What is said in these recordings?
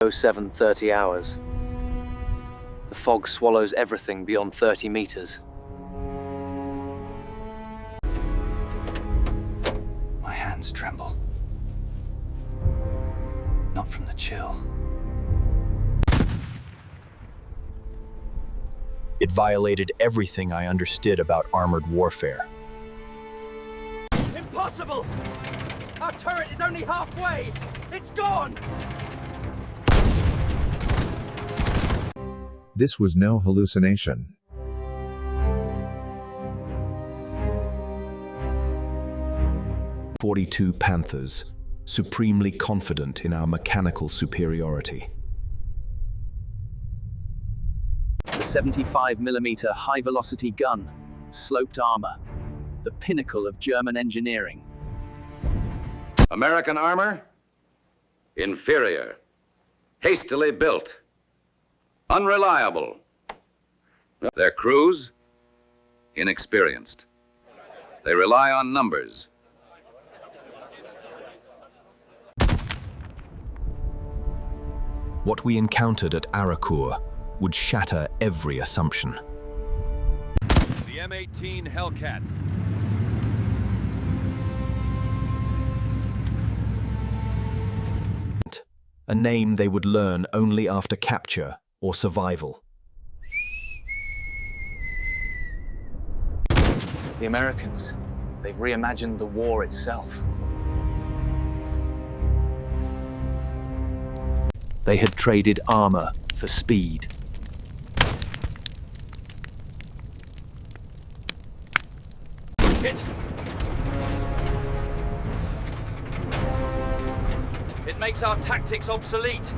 30 hours. The fog swallows everything beyond 30 meters. My hands tremble. Not from the chill. It violated everything I understood about armored warfare. Impossible! Our turret is only halfway! It's gone! This was no hallucination. "42 Panthers, supremely confident in our mechanical superiority." The 75mm high-velocity gun, sloped armor, the pinnacle of German engineering. American armor? Inferior. Hastily built. Unreliable. Their crews? Inexperienced. They rely on numbers. What we encountered at Arracourt would shatter every assumption. The M18 Hellcat. A name they would learn only after capture or survival. The Americans, they've reimagined the war itself. They had traded armor for speed. Hit! It makes our tactics obsolete.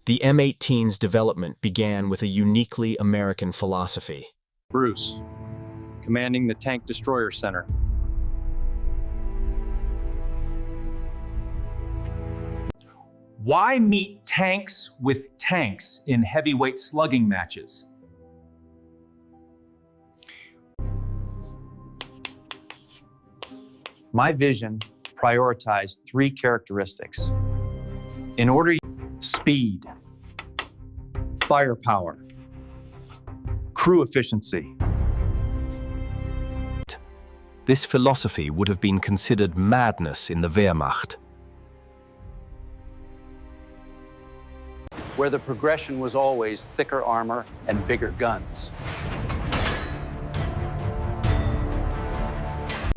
The M18's development began with a uniquely American philosophy. Bruce, commanding the Tank Destroyer Center. Why meet tanks with tanks in heavyweight slugging matches? My vision prioritized three characteristics. In order: speed, firepower, crew efficiency. This philosophy would have been considered madness in the Wehrmacht. Where the progression was always thicker armor and bigger guns.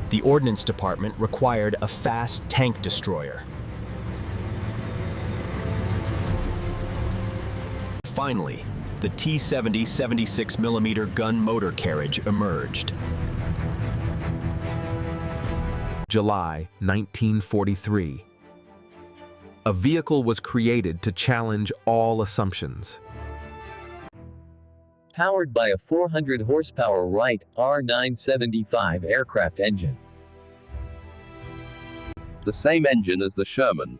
The Ordnance Department required a fast tank destroyer. Finally, the T-70 76mm gun motor carriage emerged. July 1943. A vehicle was created to challenge all assumptions. Powered by a 400 horsepower Wright R975 aircraft engine. The same engine as the Sherman,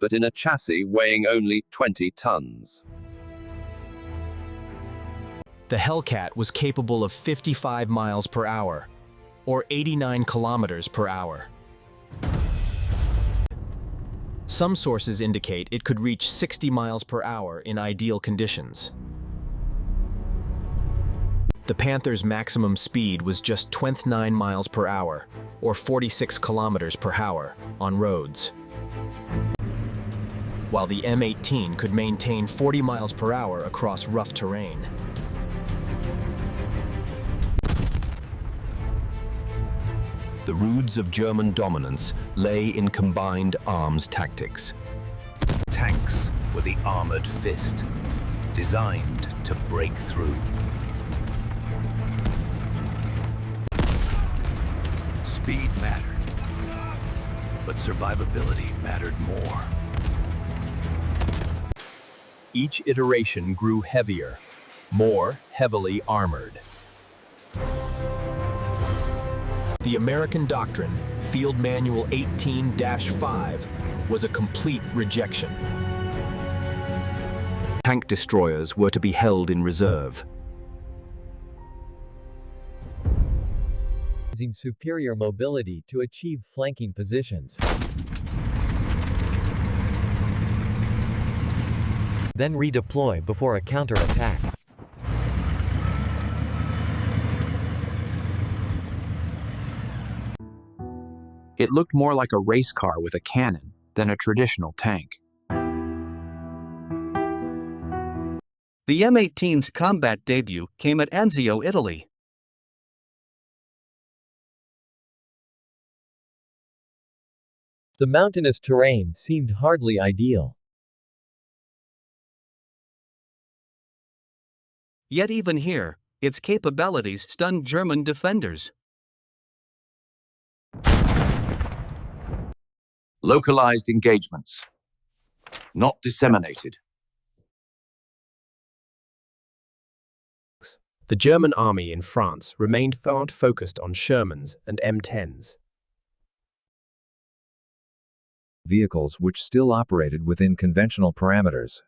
but in a chassis weighing only 20 tons. The Hellcat was capable of 55 miles per hour, or 89 kilometers per hour. Some sources indicate it could reach 60 miles per hour in ideal conditions. The Panther's maximum speed was just 29 miles per hour, or 46 kilometers per hour, on roads. While the M18 could maintain 40 miles per hour across rough terrain. The roots of German dominance lay in combined arms tactics. Tanks were the armored fist, designed to break through. Speed mattered, but survivability mattered more. Each iteration grew heavier, more heavily armored. The American doctrine, Field Manual 18-5, was a complete rejection. Tank destroyers were to be held in reserve. Using superior mobility to achieve flanking positions. then redeploy before a counterattack. It looked more like a race car with a cannon than a traditional tank. The M18's combat debut came at Anzio, Italy. The mountainous terrain seemed hardly ideal. Yet even here, its capabilities stunned German defenders. Localized engagements. Not disseminated. The German army in France remained focused on Shermans and M10s. Vehicles which still operated within conventional parameters.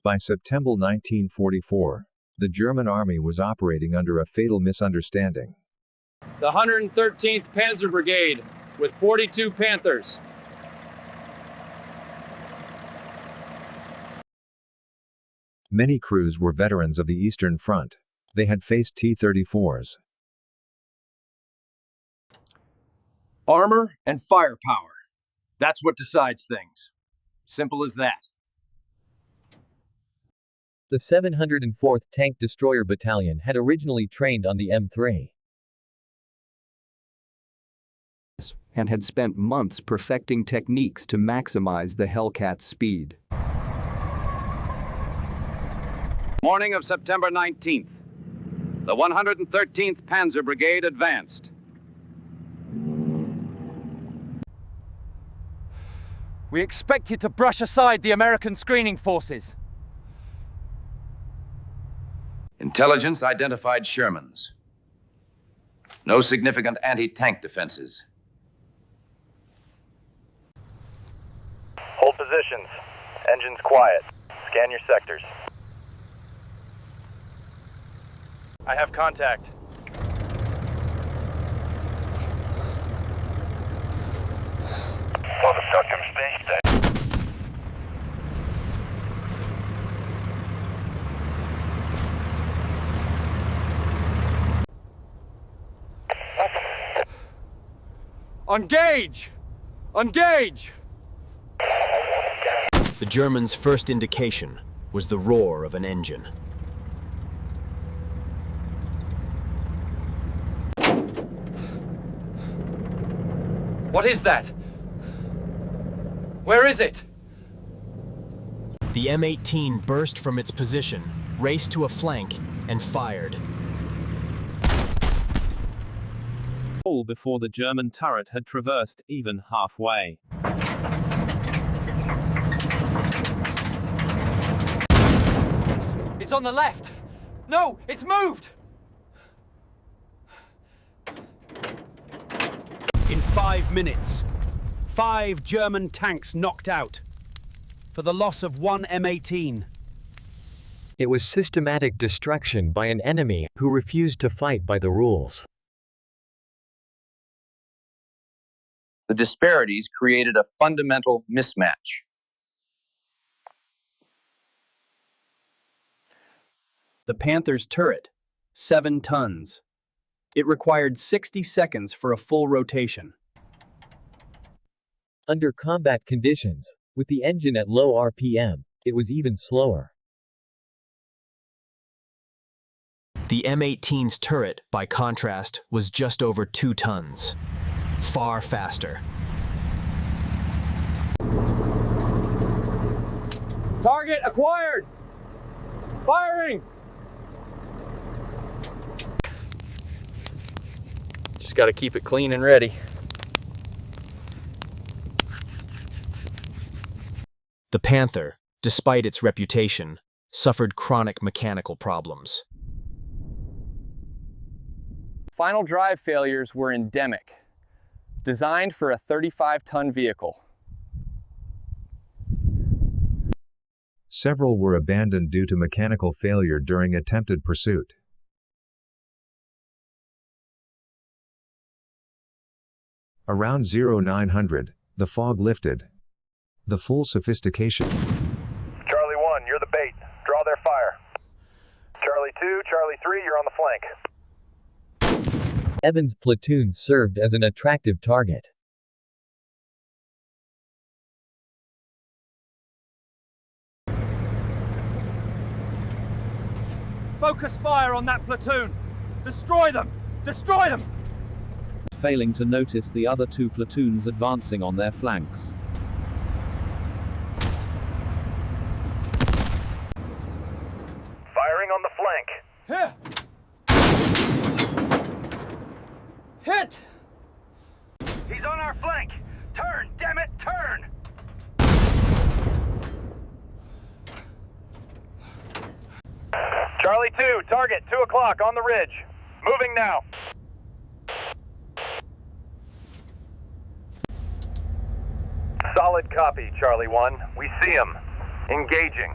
By September 1944, the German army was operating under a fatal misunderstanding. The 113th Panzer Brigade with 42 Panthers. Many crews were veterans of the Eastern Front. They had faced T-34s. Armor and firepower. That's what decides things. Simple as that. The 704th Tank Destroyer Battalion had originally trained on the M3 and had spent months perfecting techniques to maximize the Hellcat's speed. Morning of September 19th, the 113th Panzer Brigade advanced. We expected to brush aside the American screening forces. Intelligence identified Shermans. No significant anti-tank defenses. Hold positions. Engines quiet. Scan your sectors. I have contact. Engage! Engage! The Germans' first indication was the roar of an engine. What is that? Where is it? The M18 burst from its position, raced to a flank, and fired. All before the German turret had traversed even halfway. It's on the left! No, it's moved! In 5 minutes, 5 German tanks knocked out, for the loss of 1 M18. It was systematic destruction by an enemy who refused to fight by the rules. The disparities created a fundamental mismatch. The Panther's turret, 7 tons. It required 60 seconds for a full rotation. Under combat conditions, with the engine at low RPM, it was even slower. The M18's turret, by contrast, was just over 2 tons. Far faster. Target acquired! Firing! Just gotta keep it clean and ready. The Panther, despite its reputation, suffered chronic mechanical problems. Final drive failures were endemic, designed for a 35-ton vehicle. Several were abandoned due to mechanical failure during attempted pursuit. Around 0900, the fog lifted. The full sophistication. Charlie 1, you're the bait. Draw their fire. Charlie 2, Charlie 3, you're on the flank. Evans' platoon served as an attractive target. Focus fire on that platoon! Destroy them! Destroy them! Failing to notice the other two platoons advancing on their flanks. Firing on the flank. Here! Hit! He's on our flank! Turn, damn it, turn! Charlie 2, target, 2 o'clock on the ridge. Moving now. Solid copy, Charlie 1. We see him. Engaging.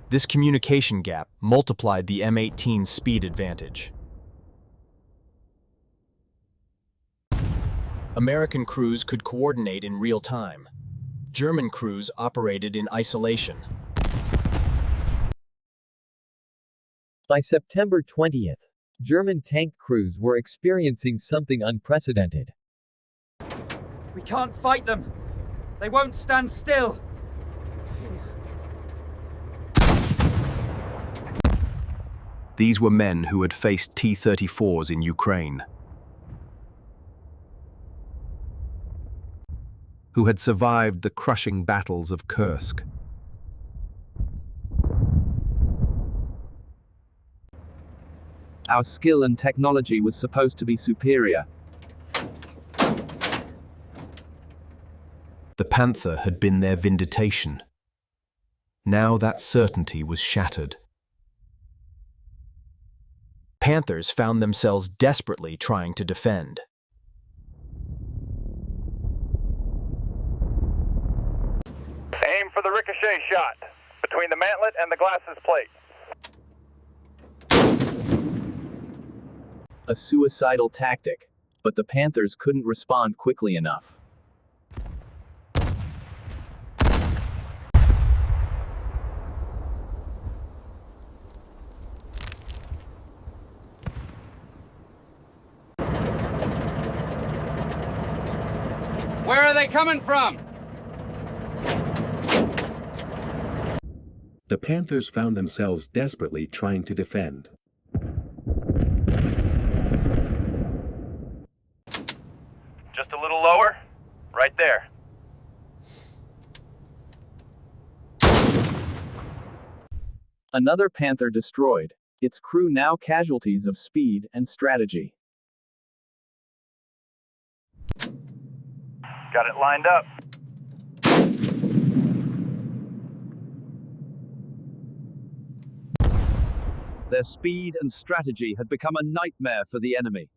This communication gap multiplied the M18's speed advantage. American crews could coordinate in real time. German crews operated in isolation. By September 20th, German tank crews were experiencing something unprecedented. We can't fight them! They won't stand still! These were men who had faced T-34s in Ukraine, who had survived the crushing battles of Kursk. Our skill and technology was supposed to be superior. The Panther had been their vindication. Now that certainty was shattered. Panthers found themselves desperately trying to defend. Aim for the ricochet shot, between the mantlet and the glasses plate. A suicidal tactic, but the Panthers couldn't respond quickly enough. Where are they coming from? The Panthers found themselves desperately trying to defend. Just a little lower. Right there. Another Panther destroyed, its crew now casualties of speed and strategy. Got it lined up. Their speed and strategy had become a nightmare for the enemy.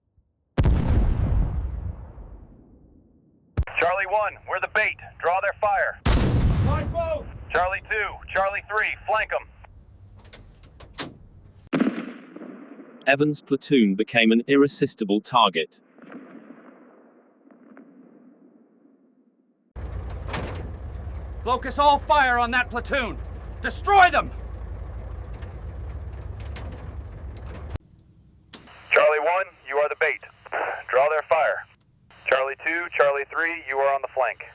Charlie 1, we're the bait. Draw their fire. Line both! Charlie 2, Charlie 3, flank them. Evans' platoon became an irresistible target. Focus all fire on that platoon! Destroy them! Charlie 1, you are the bait. Draw their fire. Charlie 2, Charlie 3, you are on the flank.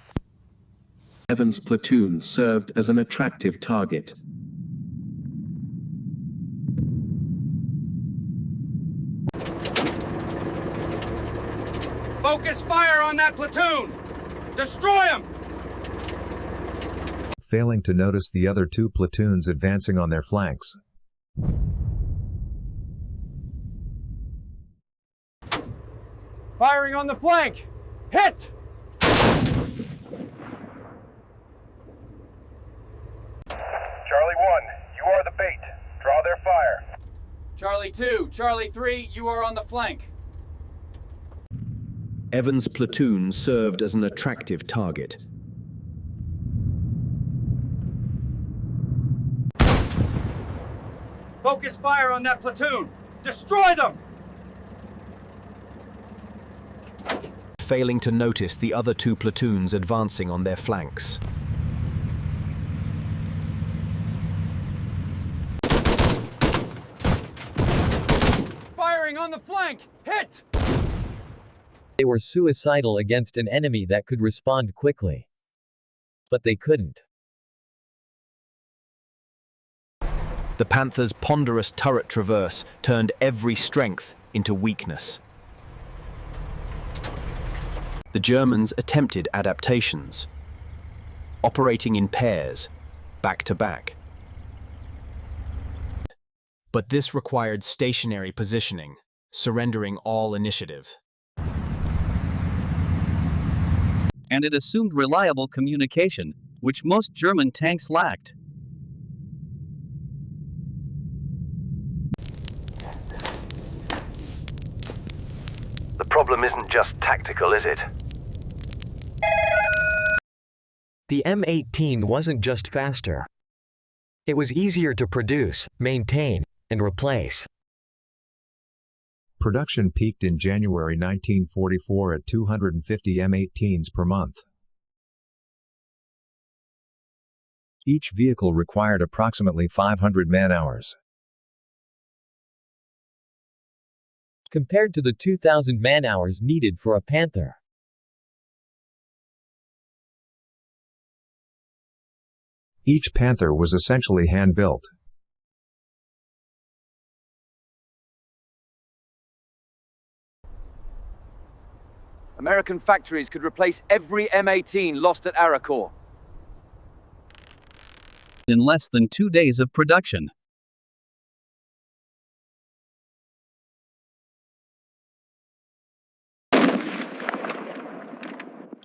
Evans' platoon served as an attractive target. Focus fire on that platoon! Destroy them! Failing to notice the other two platoons advancing on their flanks. Firing on the flank! Hit! Charlie 1, you are the bait. Draw their fire. Charlie 2, Charlie 3, you are on the flank. Evans' platoon served as an attractive target. Focus fire on that platoon! Destroy them! Failing to notice the other two platoons advancing on their flanks. Firing on the flank! Hit! They were suicidal against an enemy that could respond quickly. But they couldn't. The Panther's ponderous turret traverse turned every strength into weakness. The Germans attempted adaptations, operating in pairs, back to back. But this required stationary positioning, surrendering all initiative. And it assumed reliable communication, which most German tanks lacked. The problem isn't just tactical, is it? The M18 wasn't just faster. It was easier to produce, maintain, and replace. Production peaked in January 1944 at 250 M18s per month. Each vehicle required approximately 500 man-hours. Compared to the 2,000 man-hours needed for a Panther. Each Panther was essentially hand-built. American factories could replace every M18 lost at Arracourt. In less than 2 days of production.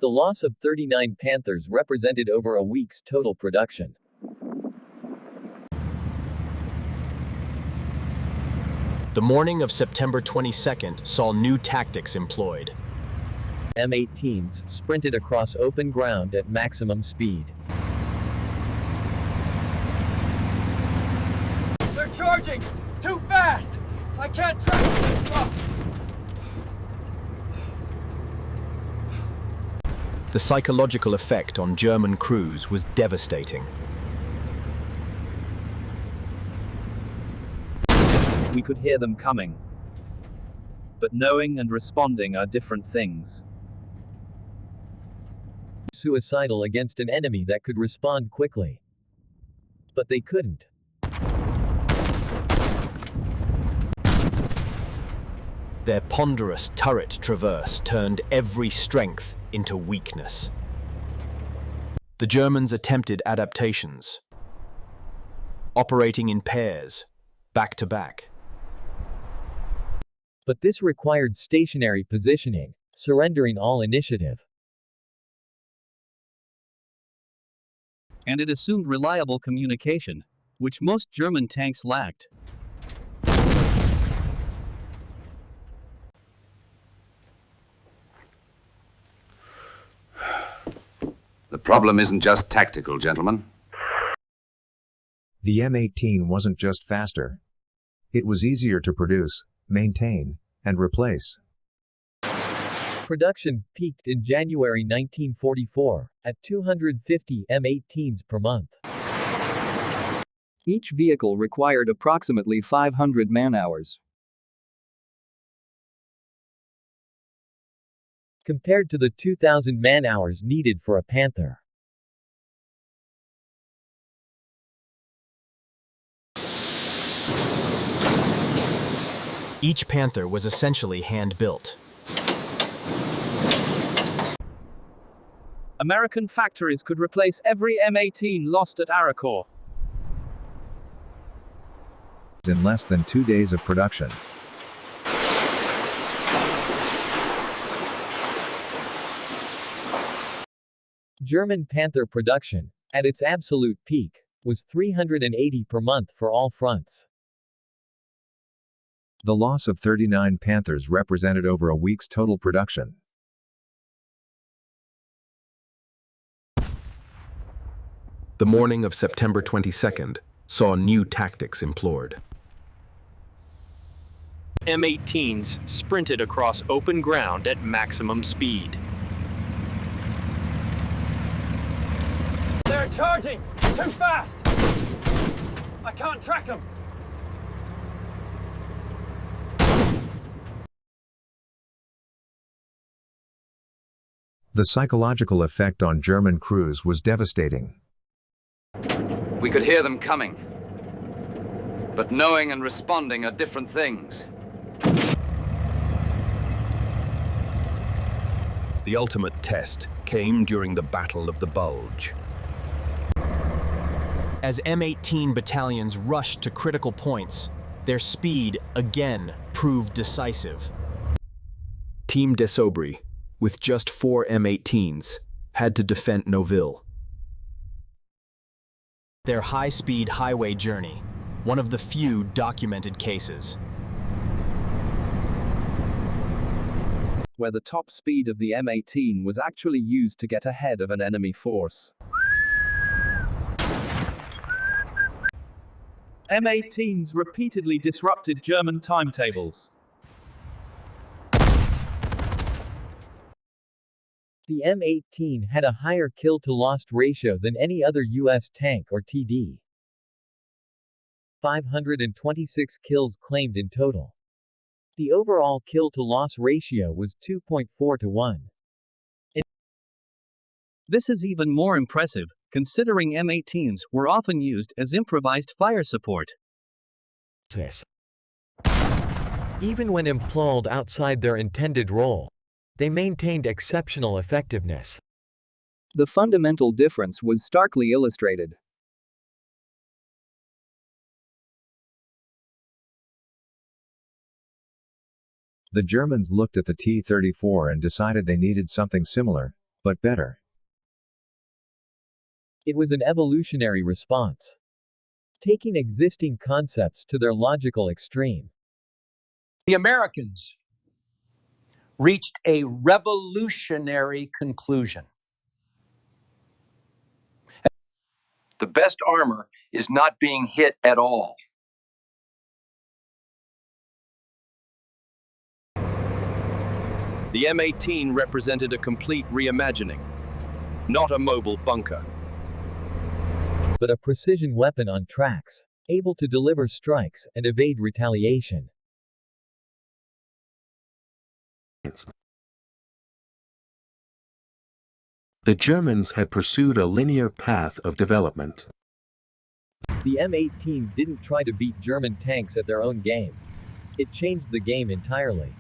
The loss of 39 Panthers represented over a week's total production. The morning of September 22nd saw new tactics employed. M18s sprinted across open ground at maximum speed. They're charging! Too fast! I can't track them! The psychological effect on German crews was devastating. We could hear them coming. But knowing and responding are different things. Suicidal against an enemy that could respond quickly. But they couldn't. Their ponderous turret traverse turned every strength into weakness. The Germans attempted adaptations, operating in pairs, back to back. But this required stationary positioning, surrendering all initiative. And it assumed reliable communication, which most German tanks lacked. The problem isn't just tactical, gentlemen. The M18 wasn't just faster. It was easier to produce, maintain, and replace. Production peaked in January 1944, at 250 M18s per month. Each vehicle required approximately 500 man-hours. Compared to the 2,000 man-hours needed for a Panther. Each Panther was essentially hand-built. American factories could replace every M18 lost at Arracourt. In less than 2 days of production. German Panther production, at its absolute peak, was 380 per month for all fronts. The loss of 39 Panthers represented over a week's total production. The morning of September 22nd saw new tactics employed. M18s sprinted across open ground at maximum speed. They're charging! Too fast! I can't track them! The psychological effect on German crews was devastating. We could hear them coming. But knowing and responding are different things. The ultimate test came during the Battle of the Bulge. As M18 battalions rushed to critical points, their speed again proved decisive. Team Desaubry, with just 4 M18s, had to defend Noville. Their high-speed highway journey, one of the few documented cases. Where the top speed of the M18 was actually used to get ahead of an enemy force. M18s repeatedly disrupted German timetables. The M18 had a higher kill-to-lost ratio than any other U.S. tank or TD. 526 kills claimed in total. The overall kill-to-loss ratio was 2.4 to 1. This is even more impressive, considering M18s were often used as improvised fire support. Even when employed outside their intended role, they maintained exceptional effectiveness. The fundamental difference was starkly illustrated. The Germans looked at the T-34 and decided they needed something similar, but better. It was an evolutionary response, taking existing concepts to their logical extreme. The Americans reached a revolutionary conclusion. The best armor is not being hit at all. The M18 represented a complete reimagining, not a mobile bunker. But a precision weapon on tracks, able to deliver strikes and evade retaliation. The Germans had pursued a linear path of development. The M18 didn't try to beat German tanks at their own game. It changed the game entirely.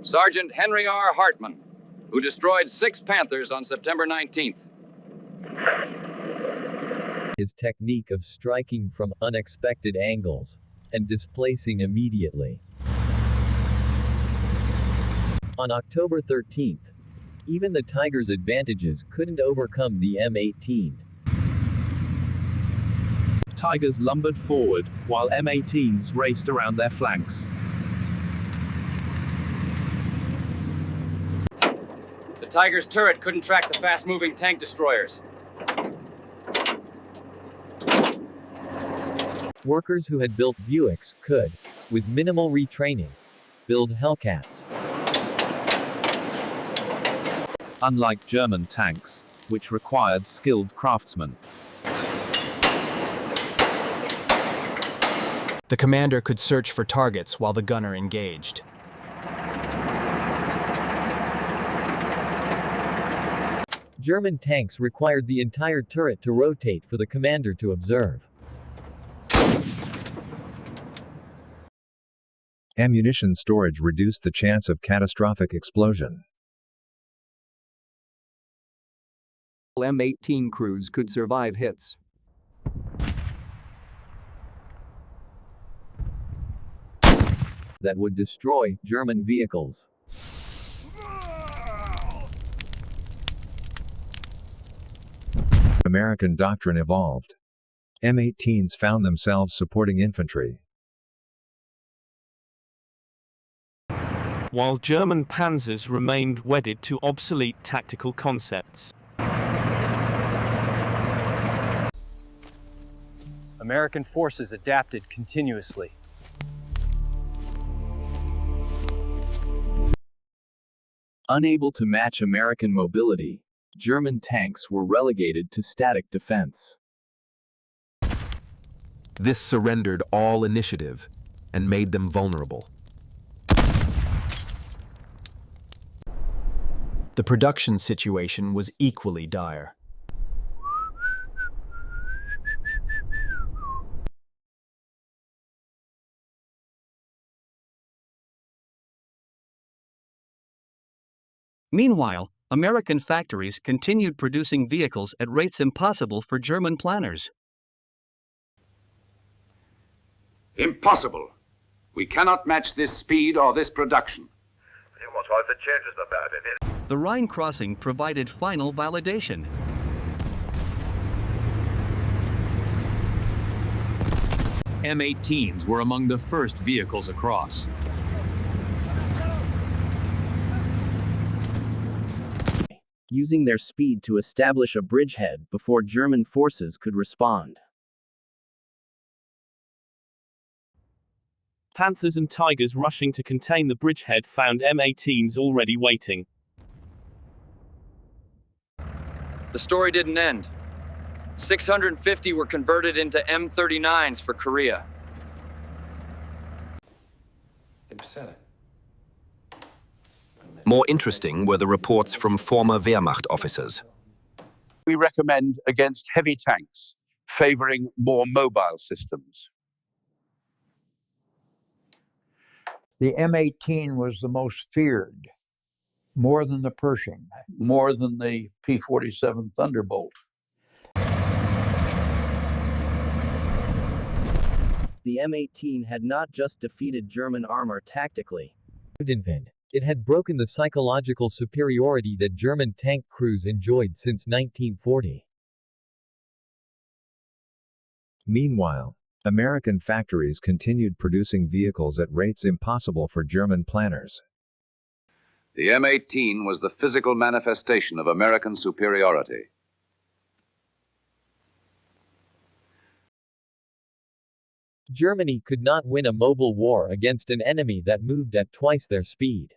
Sergeant Henry R. Hartman, who destroyed 6 Panthers on September 19th. His technique of striking from unexpected angles and displacing immediately. On October 13th, even the Tigers' advantages couldn't overcome the M18. Tigers lumbered forward, while M18s raced around their flanks. The Tigers' turret couldn't track the fast-moving tank destroyers. Workers who had built Buicks could, with minimal retraining, build Hellcats. Unlike German tanks, which required skilled craftsmen. The commander could search for targets while the gunner engaged. German tanks required the entire turret to rotate for the commander to observe. Ammunition storage reduced the chance of catastrophic explosion. M18 crews could survive hits. That would destroy German vehicles. American doctrine evolved. M18s found themselves supporting infantry. While German Panzers remained wedded to obsolete tactical concepts. American forces adapted continuously. Unable to match American mobility, German tanks were relegated to static defense. This surrendered all initiative and made them vulnerable. The production situation was equally dire. Meanwhile, American factories continued producing vehicles at rates impossible for German planners. Impossible. We cannot match this speed or this production. The Rhine crossing provided final validation. M18s were among the first vehicles across. Using their speed to establish a bridgehead before German forces could respond. Panthers and Tigers rushing to contain the bridgehead found M18s already waiting. The story didn't end. 650 were converted into M39s for Korea. More interesting were the reports from former Wehrmacht officers. We recommend against heavy tanks, favoring more mobile systems. The M18 was the most feared, more than the Pershing, more than the P-47 Thunderbolt. The M18 had not just defeated German armor tactically. It had broken the psychological superiority that German tank crews enjoyed since 1940. Meanwhile, American factories continued producing vehicles at rates impossible for German planners. The M18 was the physical manifestation of American superiority. Germany could not win a mobile war against an enemy that moved at twice their speed.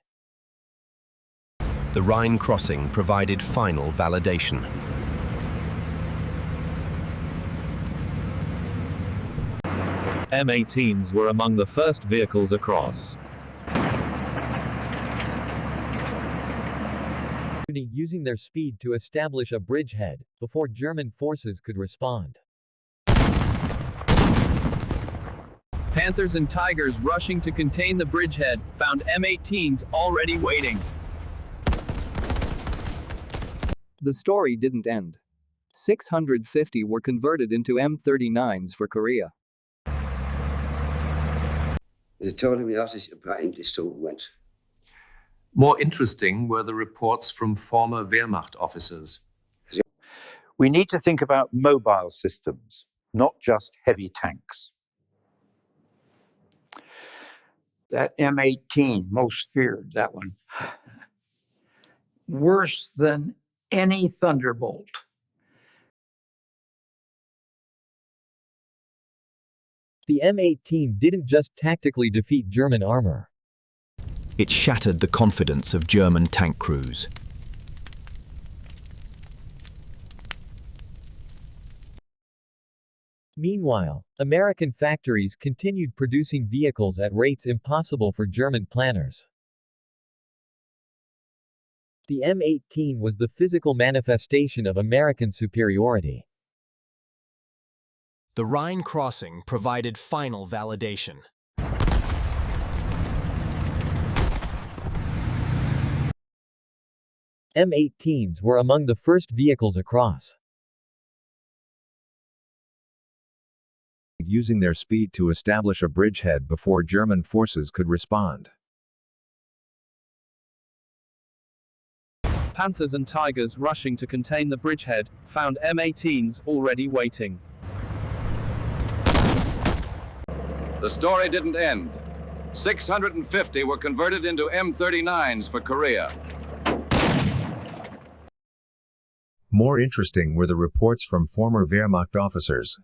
The Rhine crossing provided final validation. M18s were among the first vehicles across. Using their speed to establish a bridgehead before German forces could respond. Panthers and Tigers rushing to contain the bridgehead found M18s already waiting. The story didn't end. 650 were converted into M39s for Korea. More interesting were the reports from former Wehrmacht officers. We need to think about mobile systems, not just heavy tanks. That M18, most feared, that one. Worse than any Thunderbolt. The M18 didn't just tactically defeat German armor. It shattered the confidence of German tank crews. Meanwhile, American factories continued producing vehicles at rates impossible for German planners. The M18 was the physical manifestation of American superiority. The Rhine crossing provided final validation. M18s were among the first vehicles across. Using their speed to establish a bridgehead before German forces could respond. Panthers and Tigers rushing to contain the bridgehead found M18s already waiting. The story didn't end. 650 were converted into M39s for Korea. More interesting were the reports from former Wehrmacht officers.